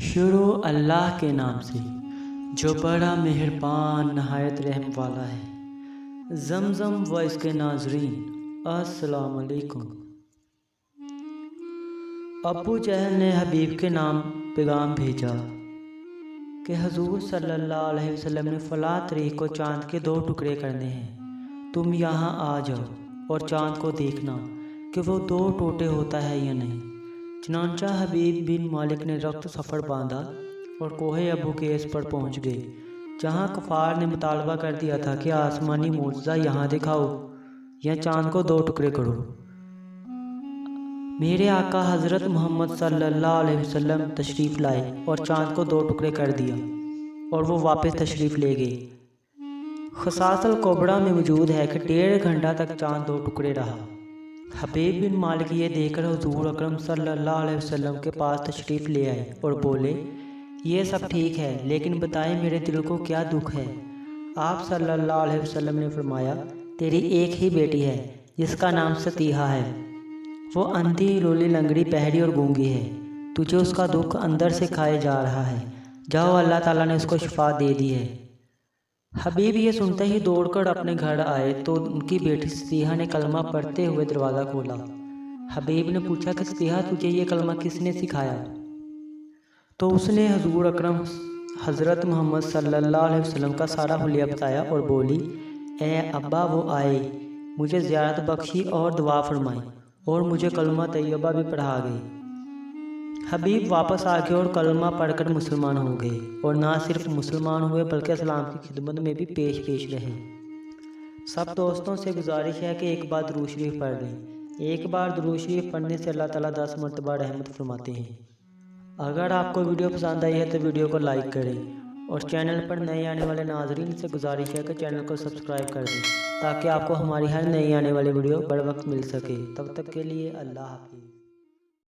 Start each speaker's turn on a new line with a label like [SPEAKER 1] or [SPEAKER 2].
[SPEAKER 1] شروع اللہ کے نام سے جو بڑا مہربان نہایت رحم والا ہے۔ زمزم و اس کے ناظرین السلام علیکم۔ ابو جہل نے حبیب کے نام پیغام بھیجا کہ حضور صلی اللہ علیہ وسلم نے فلاں تاریخ کو چاند کے 2 ٹکڑے کرنے ہیں، تم یہاں آ جاؤ اور چاند کو دیکھنا کہ وہ 2 ٹوٹے ہوتا ہے یا نہیں۔ چنانچہ حبیب بن مالک نے رخت سفر باندھا اور کوہ ابو قیس پر پہنچ گئے، جہاں کفار نے مطالبہ کر دیا تھا کہ آسمانی معجزہ یہاں دکھاؤ یا چاند کو 2 ٹکڑے کرو۔ میرے آقا حضرت محمد صلی اللہ علیہ وسلم تشریف لائے اور چاند کو 2 ٹکڑے کر دیا اور وہ واپس تشریف لے گئے۔ قصص الکبریٰ میں موجود ہے کہ 1.5 گھنٹہ تک چاند 2 ٹکڑے رہا۔ حبیب بن مالک یہ دیکھ کر حضور اکرم صلی اللہ علیہ وسلم کے پاس تشریف لے آئے اور بولے، یہ سب ٹھیک ہے، لیکن بتائیں میرے دل کو کیا دکھ ہے؟ آپ صلی اللہ علیہ وسلم نے فرمایا، تیری ایک ہی بیٹی ہے جس کا نام ستیحہ ہے، وہ اندھی، لولی، لنگڑی، بہری اور گونگی ہے، تجھے اس کا دکھ اندر سے کھائے جا رہا ہے، جاؤ اللہ تعالیٰ نے اس کو شفا دے دی ہے۔ حبیب یہ سنتے ہی دوڑ کر اپنے گھر آئے تو ان کی بیٹی ستیحہ نے کلمہ پڑھتے ہوئے دروازہ کھولا۔ حبیب نے پوچھا کہ ستیحہ تجھے یہ کلمہ کس نے سکھایا؟ تو اس نے حضور اکرم حضرت محمد صلی اللہ علیہ وسلم کا سارا حلیہ بتایا اور بولی، اے ابا، وہ آئے، مجھے زیارت بخشی اور دعا فرمائی اور مجھے کلمہ طیبہ بھی پڑھا گئی۔ حبیب واپس آ گئے اور کلمہ پڑھ کر مسلمان ہو گئے، اور نہ صرف مسلمان ہوئے بلکہ اسلام کی خدمت میں بھی پیش رہے۔ سب دوستوں سے گزارش ہے کہ ایک بار درود شریف پڑھ لیں۔ ایک بار درود شریف پڑھنے سے اللہ تعالیٰ 10 مرتبہ رحمت فرماتے ہیں۔ اگر آپ کو ویڈیو پسند آئی ہے تو ویڈیو کو لائک کریں، اور چینل پر نئے آنے والے ناظرین سے گزارش ہے کہ چینل کو سبسکرائب کر دیں تاکہ آپ کو ہماری ہر نئی آنے والی ویڈیو بر وقت مل سکے۔ تب تک کے لیے اللہ حافظ۔